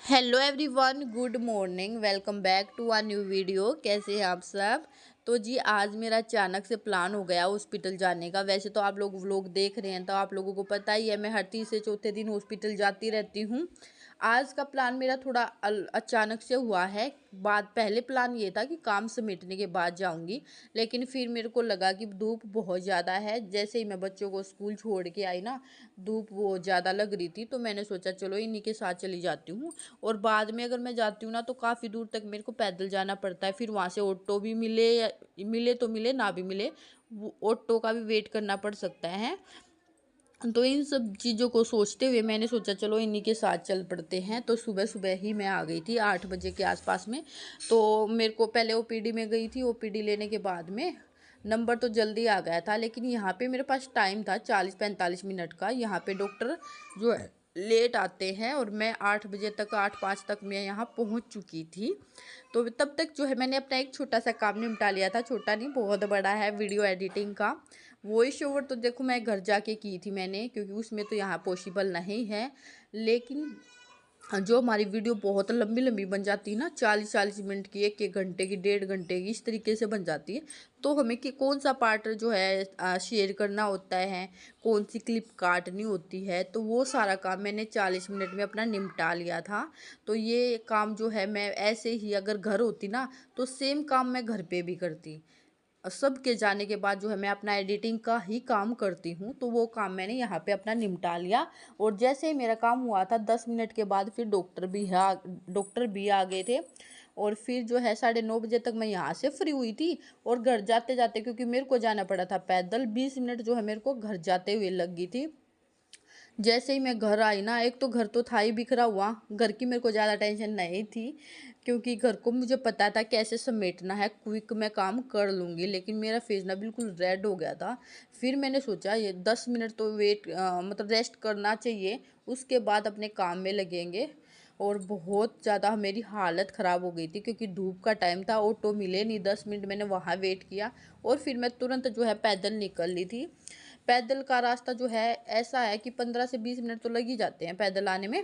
Hello everyone, good morning. Welcome back to a new video. कैसे हैं आप सब? तो जी आज मेरा अचानक से प्लान हो गया हॉस्पिटल जाने का। वैसे तो आप लोग व्लॉग देख रहे हैं तो आप लोगों को पता ही है, मैं हर तीसरे चौथे दिन हॉस्पिटल जाती रहती हूँ। आज का प्लान मेरा थोड़ा अचानक से हुआ है। बाद पहले प्लान ये था कि काम समेटने के बाद जाऊंगी, लेकिन फिर मेरे को लगा कि धूप बहुत ज़्यादा है। जैसे ही मैं बच्चों को स्कूल छोड़ के आई ना, धूप बहुत ज़्यादा लग रही थी, तो मैंने सोचा चलो इन्हीं के साथ चली जाती हूँ। और बाद में अगर मैं जाती हूँ ना तो काफ़ी दूर तक मेरे को पैदल जाना पड़ता है। फिर वहाँ से ऑटो भी मिले या मिले तो मिले, ना भी मिले वो ऑटो का भी वेट करना पड़ सकता है। तो इन सब चीज़ों को सोचते हुए मैंने सोचा चलो इन्हीं के साथ चल पड़ते हैं। तो सुबह सुबह ही मैं आ गई थी 8 बजे के आसपास में। तो मेरे को पहले ओपीडी में गई थी। ओपीडी लेने के बाद में नंबर तो जल्दी आ गया था, लेकिन यहाँ पे मेरे पास टाइम था 40-45 मिनट का। यहाँ पे डॉक्टर जो है लेट आते हैं और मैं 8 बजे तक, 8:05 तक मैं यहाँ पहुँच चुकी थी। तो तब तक जो है मैंने अपना एक छोटा सा काम निपटा लिया था। छोटा नहीं, बहुत बड़ा है, वीडियो एडिटिंग का। वॉइस ओवर तो देखो मैं घर जाके की थी मैंने, क्योंकि उसमें तो यहाँ पॉसिबल नहीं है। लेकिन जो हमारी वीडियो बहुत लंबी लंबी बन जाती है ना, 40-40 मिनट की, 1-1 घंटे की, 1.5 घंटे की, इस तरीके से बन जाती है। तो हमें कि कौन सा पार्ट जो है शेयर करना होता है, कौन सी क्लिप काटनी होती है, तो वो सारा काम मैंने 40 मिनट में अपना निपटा लिया था। तो ये काम जो है मैं ऐसे ही अगर घर होती ना तो सेम काम मैं घर पे भी करती। सबके जाने के बाद जो है मैं अपना एडिटिंग का ही काम करती हूँ, तो वो काम मैंने यहाँ पे अपना निपटा लिया। और जैसे ही मेरा काम हुआ था 10 मिनट के बाद फिर डॉक्टर भी आ गए थे। और फिर जो है 9:30 बजे तक मैं यहाँ से फ्री हुई थी। और घर जाते जाते, क्योंकि मेरे को जाना पड़ा था पैदल, 20 मिनट जो है मेरे को घर जाते हुए लग गई थी। जैसे ही मैं घर आई ना, एक तो घर तो था ही बिखरा हुआ। घर की मेरे को ज़्यादा टेंशन नहीं थी, क्योंकि घर को मुझे पता था कैसे समेटना है, क्विक मैं काम कर लूँगी। लेकिन मेरा फेस ना बिल्कुल रेड हो गया था। फिर मैंने सोचा ये 10 मिनट तो मतलब रेस्ट करना चाहिए, उसके बाद अपने काम में लगेंगे। और बहुत ज़्यादा मेरी हालत ख़राब हो गई थी, क्योंकि धूप का टाइम था, ऑटो मिले नहीं। 10 मिनट मैंने वहाँ वेट किया और फिर मैं तुरंत जो है पैदल निकल ली थी। पैदल का रास्ता जो है ऐसा है कि 15 से 20 मिनट तो लग ही जाते हैं पैदल आने में।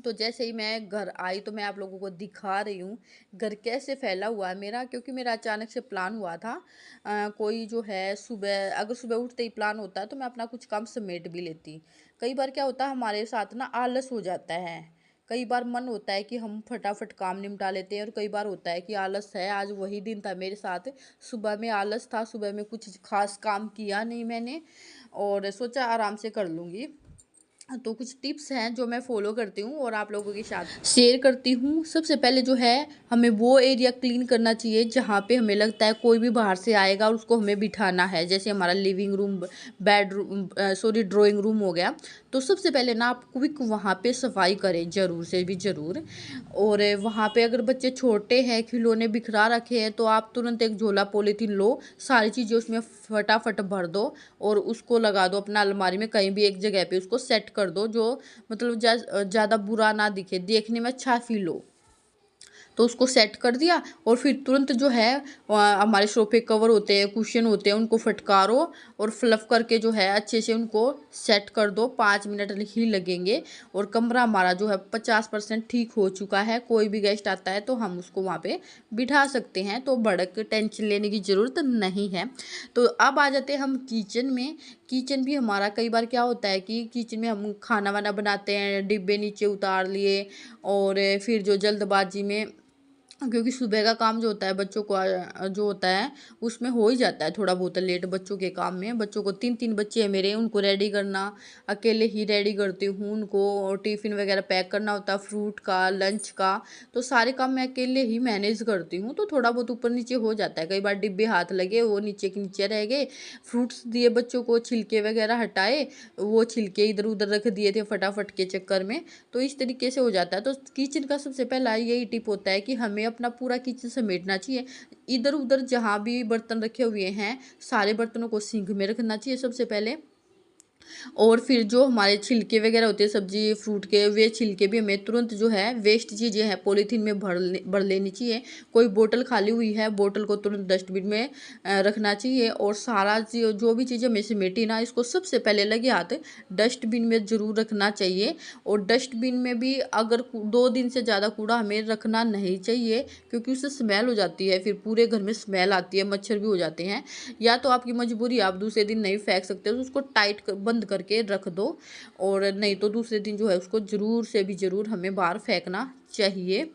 तो जैसे ही मैं घर आई तो मैं आप लोगों को दिखा रही हूँ घर कैसे फैला हुआ है मेरा, क्योंकि मेरा अचानक से प्लान हुआ था। कोई जो है सुबह, अगर सुबह उठते ही प्लान होता है तो मैं अपना कुछ काम समेट भी लेती। कई बार क्या होता है हमारे साथ ना, आलस हो जाता है। कई बार मन होता है कि हम फटाफट काम निपटा लेते हैं, और कई बार होता है कि आलस है। आज वही दिन था मेरे साथ। सुबह में आलस था, सुबह में कुछ खास काम किया नहीं मैंने, और सोचा आराम से कर लूँगी। तो कुछ टिप्स हैं जो मैं फॉलो करती हूँ और आप लोगों के साथ शेयर करती हूँ। सबसे पहले जो है हमें वो एरिया क्लीन करना चाहिए जहाँ पे हमें लगता है कोई भी बाहर से आएगा और उसको हमें बिठाना है। जैसे हमारा living room, bedroom, sorry drawing room हो गया। तो सबसे पहले ना आप क्विक वहाँ पे सफाई करें, ज़रूर से भी ज़रूर। और वहाँ पे अगर बच्चे छोटे हैं, खिलौने बिखरा रखे हैं, तो आप तुरंत एक झोला पॉलीथीन लो, सारी चीज़ें उसमें फटाफट भर दो और उसको लगा दो अपना अलमारी में, कहीं भी एक जगह पे उसको सेट कर दो, जो मतलब ज़्यादा बुरा ना दिखे, देखने में अच्छा फील हो। तो उसको सेट कर दिया और फिर तुरंत जो है हमारे सोफे कवर होते हैं, कुशन होते हैं, उनको फटकारो और फ्लफ करके जो है अच्छे से उनको सेट कर दो। 5 मिनट ही लगेंगे और कमरा हमारा जो है 50% ठीक हो चुका है। कोई भी गेस्ट आता है तो हम उसको वहाँ पे बिठा सकते हैं, तो भड़क टेंशन लेने की ज़रूरत नहीं है। तो अब आ जाते हैं हम किचन में। किचन भी हमारा कई बार क्या होता है कि किचन में हम खाना वाना बनाते हैं, डिब्बे नीचे उतार लिए, और फिर जो जल्दबाजी में, क्योंकि सुबह का काम जो होता है बच्चों को जो होता है उसमें हो ही जाता है थोड़ा बहुत लेट बच्चों के काम में। बच्चों को 3-3 बच्चे हैं मेरे, उनको रेडी करना, अकेले ही रेडी करती हूँ उनको। और टिफ़िन वगैरह पैक करना होता है, फ्रूट का, लंच का, तो सारे काम मैं अकेले ही मैनेज करती हूँ। तो थोड़ा बहुत ऊपर नीचे हो जाता है। कई बार डिब्बे हाथ लगे, वो नीचे के नीचे रह गए। फ्रूट्स दिए बच्चों को, छिलके वगैरह हटाए, वो छिलके इधर उधर रख दिए थे फटाफट के चक्कर में। तो इस तरीके से हो जाता है। तो किचन का सबसे पहला यही टिप होता है कि हमें अपना पूरा किचन समेटना चाहिए। इधर उधर जहाँ भी बर्तन रखे हुए हैं, सारे बर्तनों को सिंक में रखना चाहिए सबसे पहले। और फिर जो हमारे छिलके वगैरह होते हैं सब्जी फ्रूट के, वे छिलके भी हमें तुरंत जो है वेस्ट चीज़ें हैं पॉलीथीन में भर लेनी चाहिए। कोई बोतल खाली हुई है, बोतल को तुरंत डस्टबिन में रखना चाहिए। और सारा जो भी चीज़ें हमें समेटी ना, इसको सबसे पहले लगे हाथ डस्टबिन में ज़रूर रखना चाहिए। और डस्टबिन में भी अगर 2 दिन से ज़्यादा कूड़ा हमें रखना नहीं चाहिए, क्योंकि उससे स्मेल हो जाती है, फिर पूरे घर में स्मेल आती है, मच्छर भी हो जाते हैं। या तो आपकी मजबूरी, आप दूसरे दिन नहीं फेंक सकते तो उसको टाइट बंद करके रख दो, और नहीं तो दूसरे दिन जो है उसको ज़रूर से भी ज़रूर हमें बाहर फेंकना चाहिए।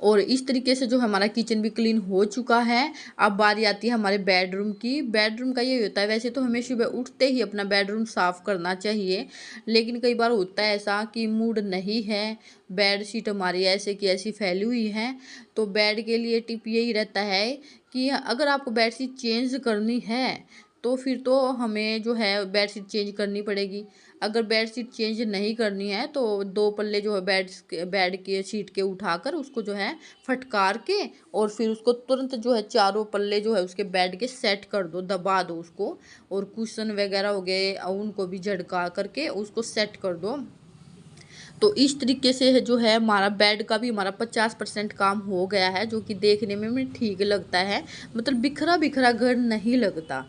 और इस तरीके से जो हमारा किचन भी क्लीन हो चुका है। अब बारी आती है हमारे बेडरूम की। बेडरूम का ये होता है, वैसे तो हमें सुबह उठते ही अपना बेडरूम साफ़ करना चाहिए, लेकिन कई बार होता है ऐसा कि मूड नहीं है, बेड शीट हमारी ऐसे की ऐसी फैली हुई है। तो बेड के लिए टिप यही रहता है कि अगर आपको बेड शीट चेंज करनी है तो फिर तो हमें जो है बेड शीट चेंज करनी पड़ेगी। अगर बेड शीट चेंज नहीं करनी है तो 2 पल्ले जो है बेड के शीट के उठाकर उसको जो है फटकार के, और फिर उसको तुरंत जो है चारों पल्ले जो है उसके बेड के सेट कर दो, दबा दो उसको। और कुशन वगैरह हो गए उनको भी झटका करके उसको सेट कर दो। तो इस तरीके से है जो है हमारा बेड का भी हमारा 50% काम हो गया है, जो कि देखने में ठीक लगता है। मतलब बिखरा बिखरा घर नहीं लगता।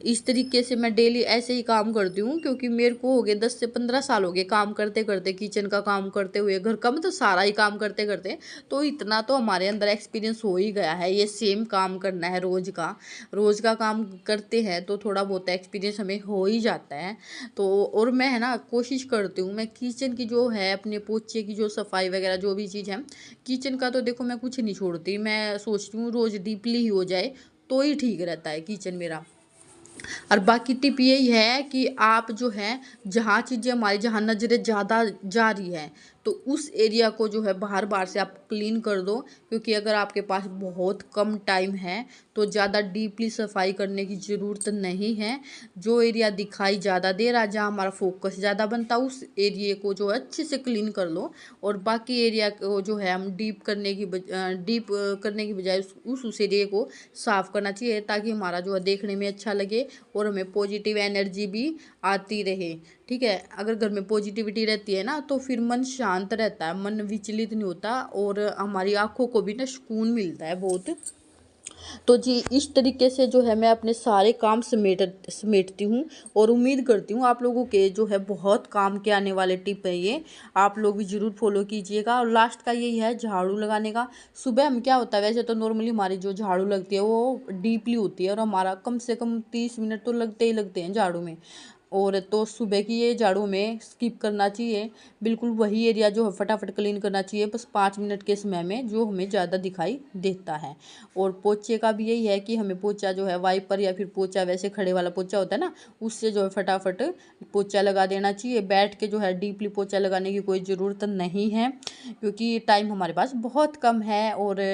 इस तरीके से मैं डेली ऐसे ही काम करती हूँ, क्योंकि मेरे को हो गए 10 से 15 साल हो गए काम करते करते, किचन का काम करते हुए, घर का मतलब सारा ही काम करते करते। तो इतना तो हमारे अंदर एक्सपीरियंस हो ही गया है, ये सेम काम करना है रोज़ का काम करते हैं तो थोड़ा बहुत एक्सपीरियंस हमें हो ही जाता है। तो और मैं है ना कोशिश करती हूँ, मैं किचन की जो है अपने पोचे की जो सफाई वगैरह जो भी चीज़ है किचन का, तो देखो मैं कुछ नहीं छोड़ती। मैं सोचती हूँ रोज़ डीपली ही हो जाए तो ही ठीक रहता है किचन मेरा। और बाकी टिप यही है कि आप जो है जहाँ चीज़ें हमारी जहाँ नज़रें ज़्यादा जा रही है तो उस एरिया को जो है बाहर बाहर से आप क्लीन कर दो। क्योंकि अगर आपके पास बहुत कम टाइम है तो ज़्यादा डीपली सफाई करने की ज़रूरत नहीं है। जो एरिया दिखाई ज़्यादा दे रहा है, जहाँ हमारा फोकस ज़्यादा बनता है, उस एरिया को जो है अच्छे से क्लीन कर लो। और बाकी एरिया को जो है हम डीप करने की बजाय उस एरिया को साफ़ करना चाहिए, ताकि हमारा जो है देखने में अच्छा लगे और हमें पॉजिटिव एनर्जी भी आती रहे। ठीक है, अगर घर में पॉजिटिविटी रहती है ना तो फिर मन शांत रहता है, मन विचलित नहीं होता, और हमारी आंखों को भी ना सुकून मिलता है बहुत। तो जी इस तरीके से जो है मैं अपने सारे काम समेटती हूँ, और उम्मीद करती हूँ आप लोगों के जो है बहुत काम के आने वाले टिप है ये, आप लोग भी ज़रूर फॉलो कीजिएगा। और लास्ट का यही है झाड़ू लगाने का। सुबह हम क्या होता है, वैसे तो नॉर्मली हमारी जो झाड़ू लगती है वो डीपली होती है, और हमारा कम से कम 30 मिनट तो लगते ही लगते हैं झाड़ू में। और तो सुबह की ये झाड़ू में स्किप करना चाहिए, बिल्कुल वही एरिया जो है फटाफट क्लीन करना चाहिए, बस 5 मिनट के समय में, जो हमें ज़्यादा दिखाई देता है। और पोछे का भी यही है कि हमें पोछा जो है वाइपर या फिर पोछा, वैसे खड़े वाला पोछा होता है ना, उससे जो है फटाफट पोछा लगा देना चाहिए। बैठ के जो है डीपली पोछा लगाने की कोई ज़रूरत नहीं है, क्योंकि टाइम हमारे पास बहुत कम है और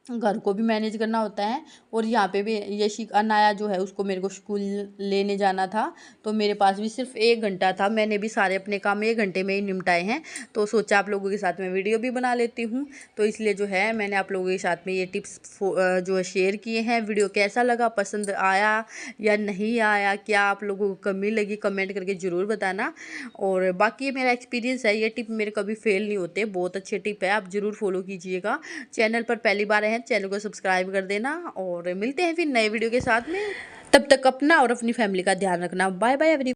घर को भी मैनेज करना होता है। और यहाँ पे भी यशिक अनाया जो है उसको मेरे को स्कूल लेने जाना था, तो मेरे पास भी सिर्फ 1 घंटा था। मैंने भी सारे अपने काम 1 घंटे में ही निपटाए हैं, तो सोचा आप लोगों के साथ में वीडियो भी बना लेती हूँ। तो इसलिए जो है मैंने आप लोगों के साथ में ये टिप्स जो है शेयर किए हैं। वीडियो कैसा लगा, पसंद आया या नहीं आया, क्या आप लोगों को कमी लगी, कमेंट करके ज़रूर बताना। और बाकी ये मेरा एक्सपीरियंस है, ये टिप मेरे कभी फेल नहीं होते, बहुत अच्छे टिप है, आप ज़रूर फॉलो कीजिएगा। चैनल पर पहली बार हैं, चैनल को सब्सक्राइब कर देना, और मिलते हैं फिर नए वीडियो के साथ में। तब तक अपना और अपनी फैमिली का ध्यान रखना। Bye bye every.